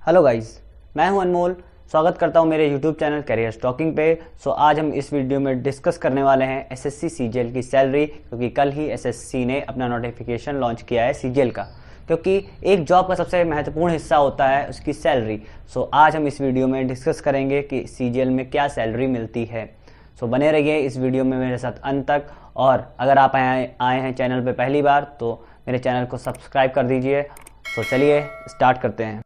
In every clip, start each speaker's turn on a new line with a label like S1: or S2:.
S1: Hello guys, मैं हूं अनमोल। स्वागत करता हूं मेरे यूट्यूब चैनल करियर स्टॉकिंग पे। आज हम इस वीडियो में डिस्कस करने वाले हैं एसएससी सीजीएल की सैलरी, क्योंकि कल ही एसएससी ने अपना नोटिफिकेशन लॉन्च किया है सीजीएल का। क्योंकि एक जॉब का सबसे महत्वपूर्ण हिस्सा होता है उसकी सैलरी। आज हम इस वीडियो में डिस्कस करेंगे कि सीजीएल में क्या सैलरी मिलती है। बने रहिए इस वीडियो में मेरे साथ अंत तक। और अगर आप आए हैं चैनल पे पहली बार तो मेरे चैनल को सब्सक्राइब कर दीजिए। चलिए स्टार्ट करते हैं।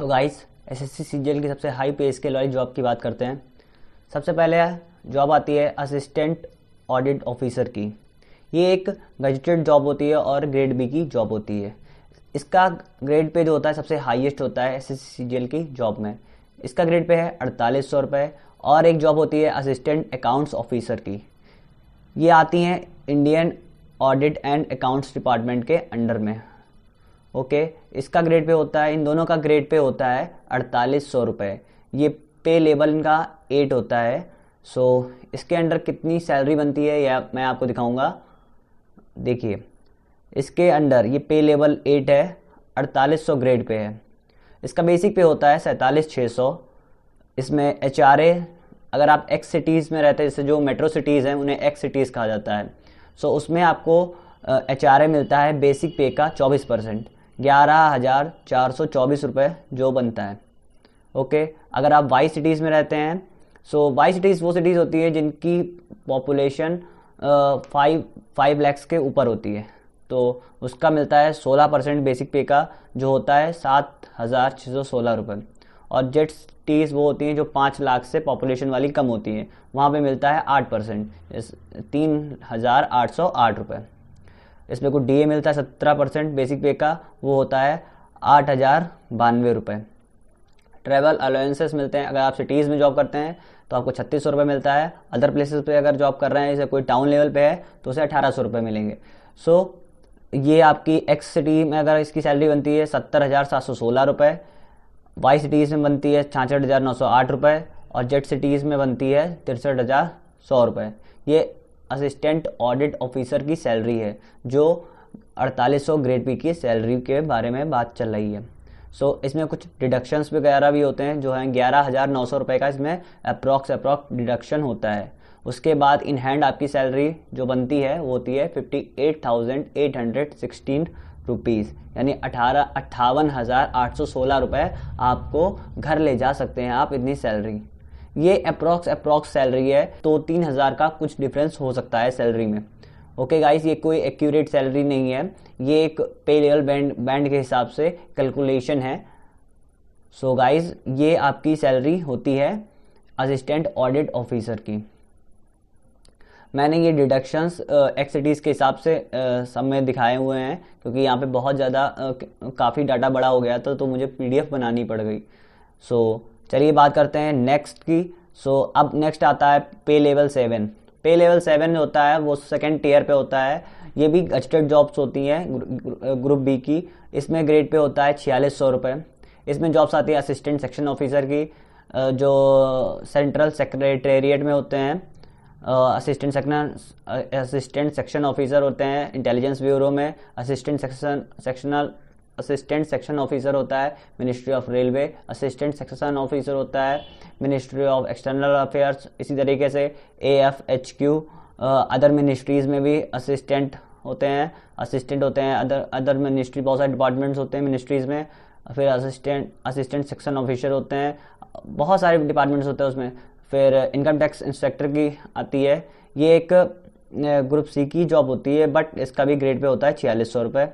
S1: गाइस, एसएससी सीजीएल की सबसे हाई पे स्केल वाली जॉब की बात करते हैं। सबसे पहले जॉब आती है असिस्टेंट ऑडिट ऑफिसर की। ये एक गजेटेड जॉब होती है और ग्रेड बी की जॉब होती है। इसका ग्रेड पे जो होता है सबसे हाईएस्ट होता है एसएससी सीजीएल की जॉब में। इसका ग्रेड पे है 4800 रुपये। और एक जॉब होती है असिस्टेंट अकाउंट्स ऑफिसर की। ये आती हैं Indian audit and accounts department के अंडर में। ओके, इसका ग्रेड पे होता है, इन दोनों का ग्रेड पे होता है 4800 रुपये। ये पे लेवल इनका 8 होता है। इसके अंडर कितनी सैलरी बनती है या मैं आपको दिखाऊंगा। देखिए, इसके अंडर ये पे लेवल 8 है, 4800 ग्रेड पे है। इसका बेसिक पे होता है 47,600। इसमें एचआरए, अगर आप एक्स सिटीज़ में रहते हैं, जैसे जो मेट्रो सिटीज़ हैं उन्हें एक्स सिटीज़ कहा जाता है। उसमें आपको एचआरए मिलता है बेसिक पे का 24%, 11,424 रुपये जो बनता है। ओके, अगर आप वाई सिटीज़ में रहते हैं, वाई सिटीज़ वो सिटीज़ होती है जिनकी पॉपुलेशन 5 लाख के ऊपर होती है, तो उसका मिलता है 16% बेसिक पे का, जो होता है 7,616 रुपये। और जेट सिटीज़ वो होती हैं जो 5 लाख से पॉपुलेशन वाली कम होती हैं, वहाँ पे मिलता है 8%, 3,808 रुपये। इसमें कुछ डीए मिलता है 17% बेसिक पे का, वो होता है 8,092 रुपये। ट्रैवल अलाउंसेस मिलते हैं, अगर आप सिटीज़ में जॉब करते हैं तो आपको 3600 रुपये मिलता है। अदर प्लेसेस पे अगर जॉब कर रहे हैं, जैसे कोई टाउन लेवल पे है, तो उसे 1800 रुपये मिलेंगे। ये आपकी एक्स सिटी में अगर इसकी सैलरी बनती है 70,716 रुपये, वाई सिटीज़ में बनती है 66,908 रुपये, और जेट सिटीज़ में बनती है 63,100 रुपये। ये असिस्टेंट ऑडिट ऑफिसर की सैलरी है, जो 4800 ग्रेड पी की सैलरी के बारे में बात चल रही है। इसमें कुछ डिडक्शंस वगैरह भी होते हैं, जो हैं 11,900 रुपये का इसमें अप्रॉक्स डिडक्शन होता है। उसके बाद इन हैंड आपकी सैलरी जो बनती है वो होती है 58,816 रुपीज़, यानी 58,816 रुपये आपको घर ले जा सकते हैं आप इतनी सैलरी। ये अप्रॉक्स सैलरी है, तो 3,000 का कुछ डिफरेंस हो सकता है सैलरी में। ओके गाइस, ये कोई एक्यूरेट सैलरी नहीं है, ये एक पे लेवल बैंड के हिसाब से कैलकुलेशन है। गाइस, ये आपकी सैलरी होती है असिस्टेंट ऑडिट ऑफिसर की। मैंने ये डिडक्शंस एक्सिटीज़ के हिसाब से सब में दिखाए हुए हैं, क्योंकि यहाँ पे बहुत ज़्यादा काफ़ी डाटा बड़ा हो गया था, तो मुझे पीडीएफ बनानी पड़ गई। चलिए बात करते हैं नेक्स्ट की। अब नेक्स्ट आता है पे लेवल 7। पे लेवल 7 होता है वो सेकेंड टियर पे होता है। ये भी गजेटेड जॉब्स होती हैं ग्रुप बी की। इसमें ग्रेड पे होता है 4600 रुपये। इसमें जॉब्स आती है असिस्टेंट सेक्शन ऑफिसर की, जो सेंट्रल सेक्रेटेरिएट में होते हैं। असिस्टेंट सेक्शन ऑफिसर होते हैं इंटेलिजेंस ब्यूरो में। असिस्टेंट सेक्शन ऑफिसर होता है ministry of railway. Assistant section officer होता है मिनिस्ट्री ऑफ एक्सटर्नल अफेयर्स। इसी तरीके से AFHQ अदर मिनिस्ट्रीज़ में भी असिस्टेंट होते हैं अदर मिनिस्ट्री, बहुत सारे डिपार्टमेंट्स होते हैं मिनिस्ट्रीज़ में। फिर असिस्टेंट सेक्शन ऑफिसर होते हैं, बहुत सारे डिपार्टमेंट्स होते हैं उसमें। फिर इनकम टैक्स इंस्पेक्टर की आती है। ये एक ग्रुप सी की जॉब होती है, बट इसका भी ग्रेड पे होता है 4600 रुपये।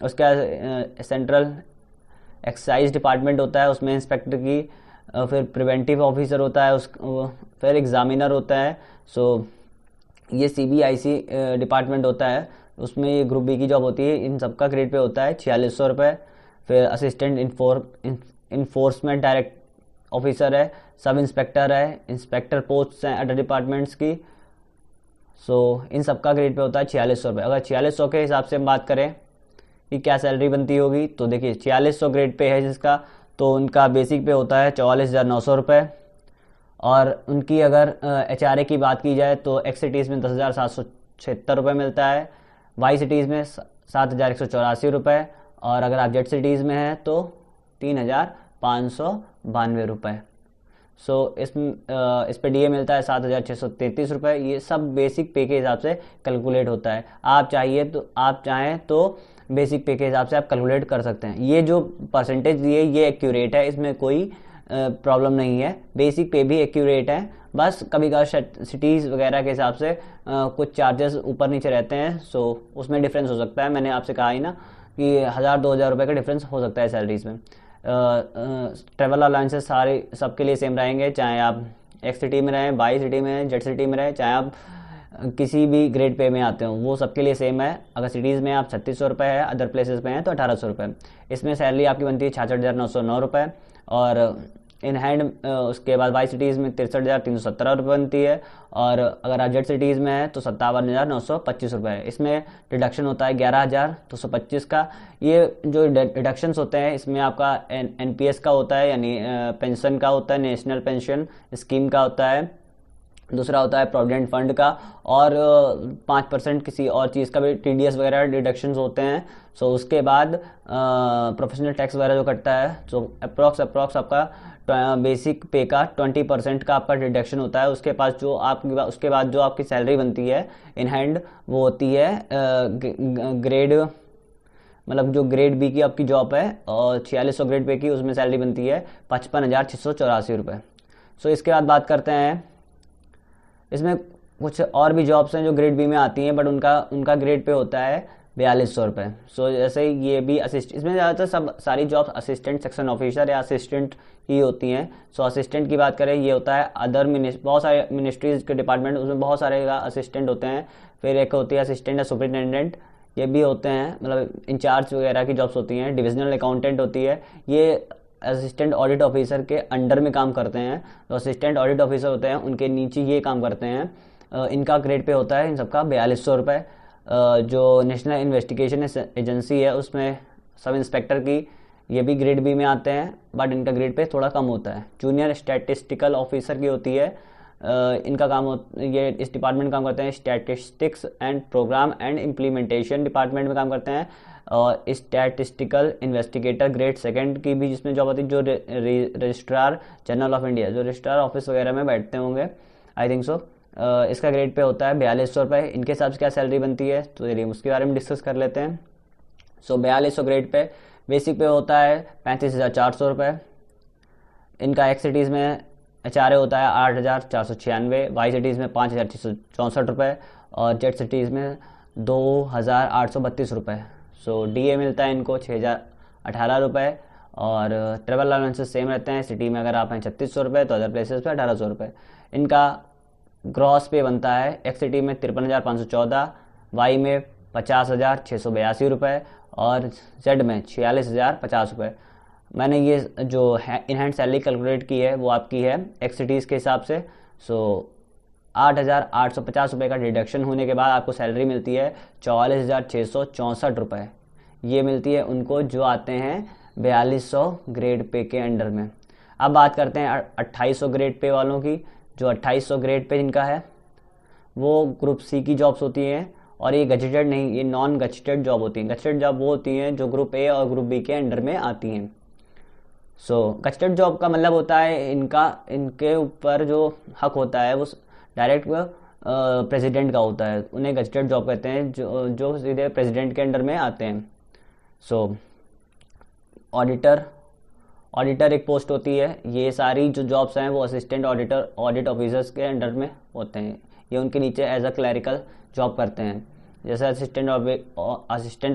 S1: उसका सेंट्रल एक्साइज डिपार्टमेंट होता है, उसमें इंस्पेक्टर की। फिर प्रिवेंटिव ऑफिसर होता है, फिर एग्जामिनर होता है। ये CBIC डिपार्टमेंट होता है, उसमें ये ग्रुप बी की जॉब होती है। इन सबका ग्रेड पे होता है 4600 रुपये। फिर असिस्टेंट इन्फोर्समेंट डायरेक्ट ऑफिसर है, सब इंस्पेक्टर है, इंस्पेक्टर पोस्ट हैं अदर डिपार्टमेंट्स की। इन सबका ग्रेड पे होता है 4600 रुपये। अगर 4600 के हिसाब से हम बात करें कि क्या सैलरी बनती होगी, तो देखिए 4600 ग्रेड पे है जिसका, तो उनका बेसिक पे होता है 44,900 रुपये। और उनकी अगर HRA की बात की जाए तो एक्सिटीज़ में 10,776 रुपये मिलता है। वाई सिटीज़ में 7,184 रुपये, और अगर आप जेड सिटीज़ में हैं तो 3,592 रुपये। सो इस पे डीए मिलता है 7,633 रुपये। ये सब बेसिक पे के हिसाब से कैलकुलेट होता है। आप चाहें तो बेसिक पे के हिसाब से आप कैलकुलेट कर सकते हैं। ये जो परसेंटेज दिए ये एक्यूरेट है, इसमें कोई प्रॉब्लम नहीं है। बेसिक पे भी एक्यूरेट है, बस कभी कभार सिटीज़ वगैरह के हिसाब से कुछ चार्जेस ऊपर नीचे रहते हैं, सो उसमें डिफरेंस हो सकता है। मैंने आपसे कहा ही ना कि 1,000-2,000 रुपये का डिफरेंस हो सकता है सैलरीज में। ट्रेवल अलाउंसेस सारे सबके लिए सेम रहेंगे, चाहे आप एक्स सिटी में रहें, वाई सिटी में रहें, जेड सिटी में रहें, चाहे आप किसी भी ग्रेड पे में आते हो, वो सबके लिए सेम है। अगर सिटीज़ में आप 3,600 रुपये है, अदर प्लेसेस में हैं तो 1,800 रुपये। इसमें सैलरी आपकी बनती है 66,909 रुपये, और इन हैंड उसके बाद वाई सिटीज़ में 63,317 रुपये बनती है, और अगर आप जेड सिटीज़ में है तो 57,925 रुपये है। इसमें डिडक्शन होता है 11,225 का। ये जो डिडक्शंस होते हैं इसमें आपका एनपीएस का होता है, यानी पेंशन का होता है, नेशनल पेंशन स्कीम का होता है। दूसरा होता है प्रोविडेंट फंड का, और 5% किसी और चीज़ का भी टीडीएस वगैरह डिडक्शंस होते हैं। सो उसके बाद प्रोफेशनल टैक्स वगैरह जो कटता है, सो अप्रॉक्स आपका बेसिक पे का 20% का आपका डिडक्शन होता है। उसके बाद जो आपकी सैलरी बनती है इन हैंड, वो होती है ग्रेड, मतलब जो ग्रेड बी की आपकी जॉब है, और 4600 ग्रेड पे की, उसमें सैलरी बनती है 55,684 रुपये। सो इसके बाद बात करते हैं, इसमें कुछ और भी जॉब्स हैं जो ग्रेड बी में आती हैं, बट उनका ग्रेड पे होता है 4,200 रुपये। सो जैसे ये भी इसमें ज़्यादातर सारी जॉब्स असिस्टेंट सेक्शन ऑफिसर या असिस्टेंट ही होती हैं। सो असिस्टेंट की बात करें, ये होता है बहुत सारे मिनिस्ट्रीज के डिपार्टमेंट, उसमें बहुत सारे असिस्टेंट होते हैं। फिर एक होती है असिस्टेंट या सुपरिटेंडेंट, ये भी होते हैं, मतलब इंचार्ज वगैरह की जॉब्स होती हैं। डिविजनल अकाउंटेंट होती है, ये असिस्टेंट ऑडिट ऑफिसर के अंडर में काम करते हैं। तो असिस्टेंट ऑडिट ऑफिसर होते हैं, उनके नीचे ये काम करते हैं। इनका ग्रेड पे होता है इन सबका 4,200 रुपये। जो नेशनल इन्वेस्टिगेशन एजेंसी है, उसमें सब इंस्पेक्टर की, ये भी ग्रेड बी में आते हैं, बट इनका ग्रेड पे थोड़ा कम होता है। जूनियर स्टैटिस्टिकल ऑफिसर की होती है, इनका काम ये इस डिपार्टमेंट में काम करते हैं, statistics and program and implementation department में काम करते हैं। और स्टैटिस्टिकल इन्वेस्टिगेटर ग्रेड सेकंड की भी जिसमें जॉब होती है, जो रजिस्ट्रार जनरल ऑफ इंडिया, जो रजिस्ट्रार ऑफिस वगैरह में बैठते होंगे, आई थिंक सो। इसका ग्रेड पे होता है 4,200 रुपये। इनके हिसाब से क्या सैलरी बनती है, तो चलिए उसके बारे में डिस्कस कर लेते हैं। सो 4,200 ग्रेड पे बेसिक पे होता है 35,400 रुपये। इनका एक्स सिटीज़ में HRA होता है 8,496, वाई सिटीज़ में 5,664 रुपये, और जेड सिटीज़ में 2,832 रुपये। सो डीए मिलता है इनको 6,018 रुपये, और ट्रेवल अलाउंसेस सेम रहते हैं। सिटी में अगर आप हैं 3,600 रुपये, तो अदर प्लेसेस पे 1,800 रुपये। इनका ग्रॉस पे बनता है एक्स सिटी में 53,514, वाई में 50,682 रुपये, और जेड में 46,050 रुपये। मैंने ये जो इन हैंड सैलरी कैलकुलेट की है वो आपकी है एक्स सिटीज़ के हिसाब से। सो 8,850 रुपये का डिडक्शन होने के बाद आपको सैलरी मिलती है 44,664 रुपये। ये मिलती है उनको जो आते हैं 4,200 ग्रेड पे के अंडर में। अब बात करते हैं 2,800 ग्रेड पे वालों की। जो 2,800 ग्रेड पे जिनका है, वो ग्रुप सी की जॉब्स होती हैं, और ये गजेटेड नहीं, ये नॉन गजेटेड जॉब होती हैं। गजेटेड जॉब वो होती हैं जो ग्रुप ए और ग्रुप बी के अंडर में आती हैं। सो गजेटेड जॉब का मतलब होता है इनके ऊपर जो हक होता है वो डायरेक्ट प्रेसिडेंट का होता है। उन्हें गजेटेड जॉब कहते हैं, जो सीधे प्रेसिडेंट के अंडर में आते हैं। सो ऑडिटर एक पोस्ट होती है। ये सारी जो जॉब्स हैं वो असिस्टेंट ऑडिट ऑफिसर्स के अंडर में होते हैं। ये उनके नीचे एज अ क्लरिकल जॉब करते हैं। जैसे असिस्टेंट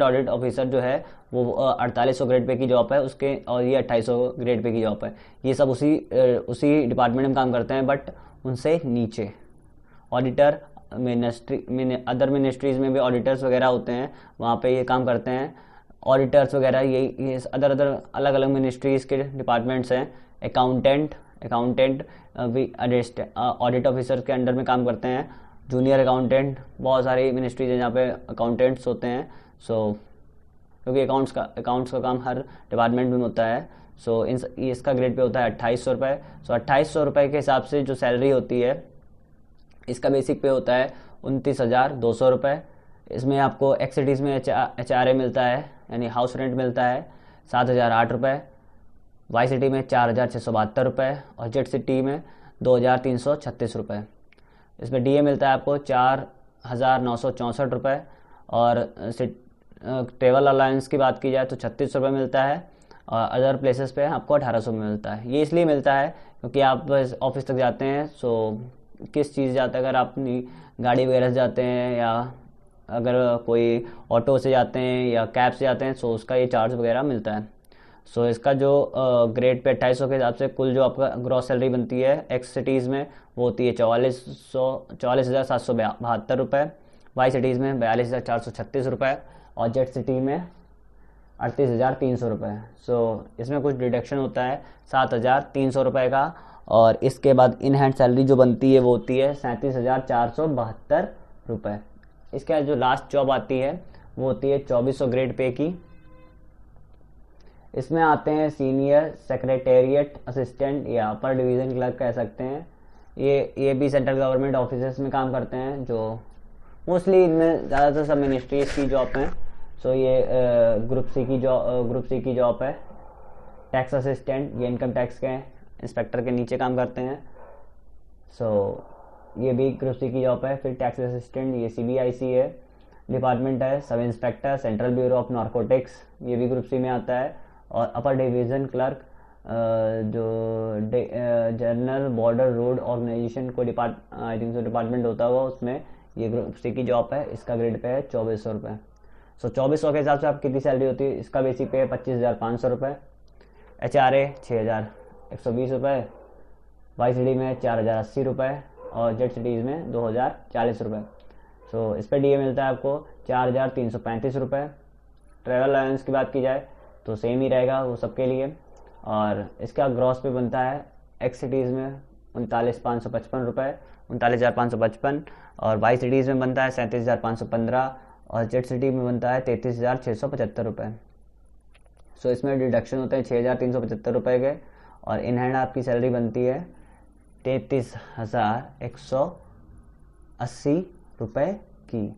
S1: ऑडिट ऑफिसर जो है वो 4,800 ग्रेड पे की जॉब है उसके, और ये 2,800 ग्रेड पे की जॉब है। ये सब उसी डिपार्टमेंट में काम करते हैं, बट उनसे नीचे ऑडिटर अदर मिनिस्ट्रीज में भी ऑडिटर्स वगैरह होते हैं, वहाँ पे ये काम करते हैं। ऑडिटर्स वगैरह ये अदर अलग अलग मिनिस्ट्रीज के डिपार्टमेंट्स हैं। अकाउंटेंट भी ऑडिट ऑफिसर के अंडर में काम करते हैं। जूनियर अकाउंटेंट, बहुत सारी मिनिस्ट्रीज हैं जहाँ पे अकाउंटेंट्स होते हैं। सो क्योंकि अकाउंट्स का काम हर डिपार्टमेंट में होता है। सो इसका ग्रेड पे होता है 2,800 रुपये। सो 2,800 रुपये के हिसाब से जो सैलरी होती है, इसका बेसिक पे होता है 29,200 रुपये। इसमें आपको एक्स सिटीज़ में HRA मिलता है, यानी हाउस रेंट मिलता है 7,008 रुपये, वाई सिटी में 4,672 रुपये और जेड सिटी में 2,336 रुपये। इसमें DA मिलता है आपको 4,964 रुपये और ट्रेवल अलायंस की बात की जाए तो 36 रुपये मिलता है और अदर प्लेसेस पे आपको 1,800 में मिलता है। ये इसलिए मिलता है क्योंकि आप ऑफिस तक जाते हैं, सो किस चीज़ जाते हैं, अगर आप अपनी गाड़ी वगैरह से जाते हैं या अगर कोई ऑटो से जाते हैं या कैब से जाते हैं, सो उसका ये चार्ज वगैरह मिलता है। सो इसका जो ग्रेड पे 2800 के हिसाब से कुल जो आपका ग्रॉस सैलरी बनती है एक्स सिटीज़ में वो होती है 44,772 रुपये, वाई सिटीज़ में 42,436 रुपये और जेड सिटी में 38,300 रुपये। सो इसमें कुछ डिडक्शन होता है 7,300 रुपये का और इसके बाद इन हैंड सैलरी जो बनती है वो होती है 37,472 रुपये। इसके बाद जो लास्ट जॉब आती है वो होती है 2400 ग्रेड पे की। इसमें आते हैं सीनियर सेक्रेटेरिएट असिस्टेंट या अपर डिवीज़न क्लर्क कह सकते हैं। ये भी सेंट्रल गवर्नमेंट ऑफिस में काम करते हैं, जो मोस्टली इनमें ज़्यादातर सब मिनिस्ट्रीज की जॉब हैं। सो ये ग्रुप सी की जॉब है। टैक्स असिस्टेंट, ये इनकम टैक्स के इंस्पेक्टर के नीचे काम करते हैं। सो ये भी ग्रुप सी की जॉब है। फिर टैक्स असिस्टेंट, ये CBIC है। डिपार्टमेंट है sub inspector central bureau of narcotics, ये भी ग्रुप सी में आता है। और अपर डिवीज़न क्लर्क जो जनरल बॉर्डर रोड ऑर्गेनाइजेशन को डिपार्टमेंट होता हुआ उसमें ये ग्रुप सी की जॉब है। इसका ग्रेड पे है 2400 रुपये। सो 2400 के हिसाब से आप कितनी सैलरी होती है, इसका बेसिक पे है 25,500 रुपये, HRA 6,120 रुपये, वाई सिटी में 4,080 रुपये और जेड सिटीज़ में 2,040 रुपये। सो इस पर DA मिलता है आपको 4,335 रुपये। ट्रैवल अलाउंस की बात की जाए तो सेम ही रहेगा वो सबके लिए और इसका ग्रॉस पे बनता है एक्स सिटीज़ में 39,555 रुपये, 39,555 और वाई सिटीज़ में बनता है 37,515 और जेड सिटी में बनता है 33,675 रुपये। सो इसमें डिडक्शन होते हैं 6,375 रुपये के और इन हैंड आपकी सैलरी बनती है 33,180 रुपये की।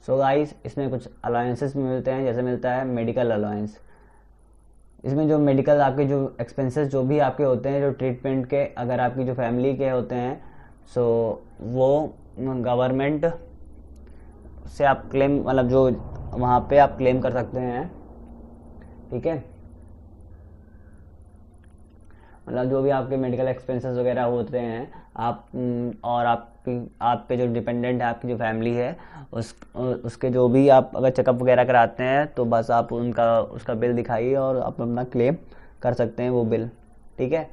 S1: सो गाइस इसमें कुछ अलाउंसेस भी मिलते हैं, जैसे मिलता है मेडिकल अलाउंस। इसमें जो मेडिकल आपके जो एक्सपेंसेस जो भी आपके होते हैं, जो ट्रीटमेंट के अगर आपकी जो फैमिली के होते हैं, सो वो गवर्नमेंट से आप क्लेम मतलब जो वहाँ पे आप क्लेम कर सकते हैं, ठीक है। मतलब जो भी आपके मेडिकल एक्सपेंसेस वगैरह होते हैं आप और आप पे जो डिपेंडेंट है आपकी जो फैमिली है उसके जो भी आप अगर चेकअप वगैरह कराते हैं तो बस आप उसका बिल दिखाइए और आप अपना क्लेम कर सकते हैं वो बिल, ठीक है।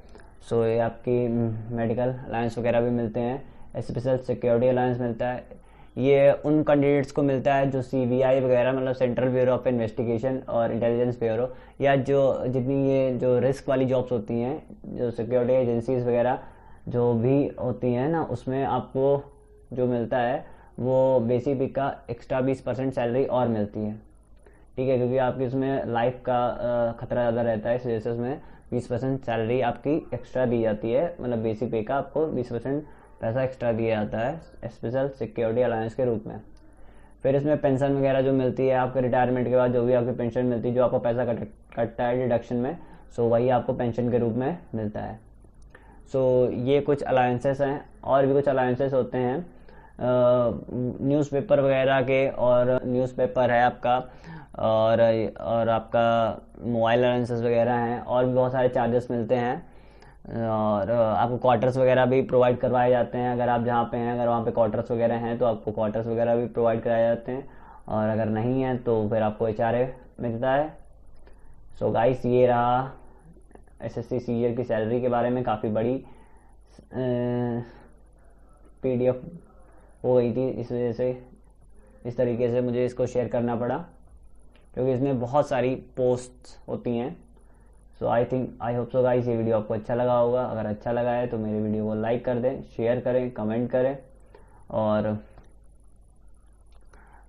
S1: सो ये आपकी मेडिकल अलाउंस वगैरह भी मिलते हैं। स्पेशल सिक्योरिटी अलाउंस मिलता है, ये उन कैंडिडेट्स को मिलता है जो CBI वगैरह मतलब सेंट्रल ब्यूरो ऑफ इन्वेस्टिगेशन और इंटेलिजेंस ब्यूरो या जो जितनी ये जो रिस्क वाली जॉब्स होती हैं, जो सिक्योरिटी एजेंसीज वगैरह जो भी होती हैं ना, उसमें आपको जो मिलता है वो बेसिक पे का एक्स्ट्रा 20% सैलरी और मिलती है, ठीक है, क्योंकि आपकी उसमें लाइफ का खतरा ज़्यादा रहता है, इस वजह से उसमें 20% सैलरी आपकी एक्स्ट्रा दी जाती है। मतलब बेसिक पे का आपको 20% पैसा एक्स्ट्रा दिया जाता है स्पेशल सिक्योरिटी अलाउंस के रूप में। फिर इसमें पेंशन वगैरह जो मिलती है आपके रिटायरमेंट के बाद, जो भी आपकी पेंशन मिलती है, जो आपका पैसा कटता है डिडक्शन में, सो वही आपको पेंशन के रूप में मिलता है। सो ये कुछ अलाउंसेस हैं। और भी कुछ अलाउंसेस होते हैं न्यूज़पेपर वगैरह के, और न्यूज़पेपर है आपका और आपका मोबाइल अलाउंसेस वगैरह हैं और भी बहुत सारे चार्जेस मिलते हैं। और आपको क्वार्टर्स वगैरह भी प्रोवाइड करवाए जाते हैं। अगर आप जहाँ पे हैं अगर वहाँ पे क्वार्टर्स वगैरह हैं तो आपको क्वार्टर्स वगैरह भी प्रोवाइड कराए जाते हैं और अगर नहीं है तो फिर आपको HRA मिलता है। सो गाइस ये रहा SSC CGL की सैलरी के बारे में। काफ़ी बड़ी PDF हो गई थी, इस वजह से इस तरीके से मुझे इसको शेयर करना पड़ा क्योंकि इसमें बहुत सारी पोस्ट्स होती हैं। सो आई होप सो गाइस ये वीडियो आपको अच्छा लगा होगा। अगर अच्छा लगा है तो मेरे वीडियो को लाइक कर दें, शेयर करें, कमेंट करें और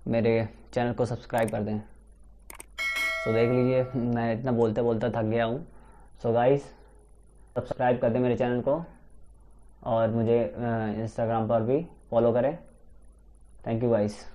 S1: मेरे चैनल को सब्सक्राइब कर दें। सो देख लीजिए मैं इतना बोलते बोलते थक गया हूँ। सो गाइस सब्सक्राइब कर दें मेरे चैनल को और मुझे इंस्टाग्राम पर भी फॉलो करें। Thank you guys.